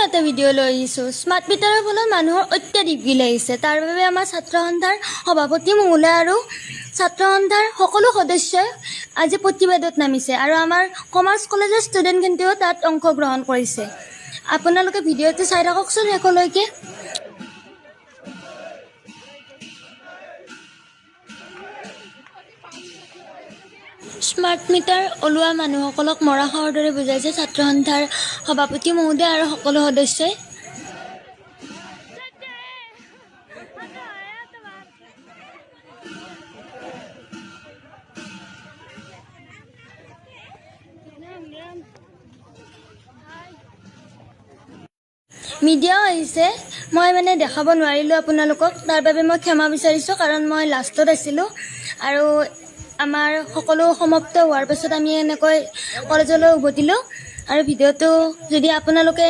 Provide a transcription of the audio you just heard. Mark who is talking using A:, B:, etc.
A: এটা ভিডিঅ' লৈ আহিছোঁ। স্মাৰ্ট মিটাৰৰ ফলত মানুহৰ অত্যাধিক বিল আহিছে। তাৰ বাবে আমাৰ ছাত্ৰ সন্থাৰ সভাপতি মহোদয় আৰু ছাত্ৰ সন্থাৰ সকলো সদস্যই আজি প্ৰতিবাদত নামিছে আৰু আমাৰ কমাৰ্চ কলেজৰ ষ্টুডেণ্টখিনিও তাত অংশগ্ৰহণ কৰিছে। আপোনালোকে ভিডিঅ'টো চাই থাককচোন শেষলৈকে। স্মাৰ্ট মিটাৰ ওলোৱা মানুহসকলক মৰা খাওঁৰ দৰে বুজাইছে ছাত্ৰ সন্থাৰ সভাপতি মহোদয় আৰু সকলো সদস্যই। মিডিয়াও আহিছে, মই দেখাব নোৱাৰিলোঁ আপোনালোকক, তাৰ বাবে মই ক্ষমা বিচাৰিছোঁ, কাৰণ মই লাষ্টত আছিলোঁ আৰু আমাৰ সকলো সমাপ্ত হোৱাৰ পাছত আমি এনেকৈ কলেজলৈ উভতিলোঁ আৰু ভিডিঅ'টো যদি আপোনালোকে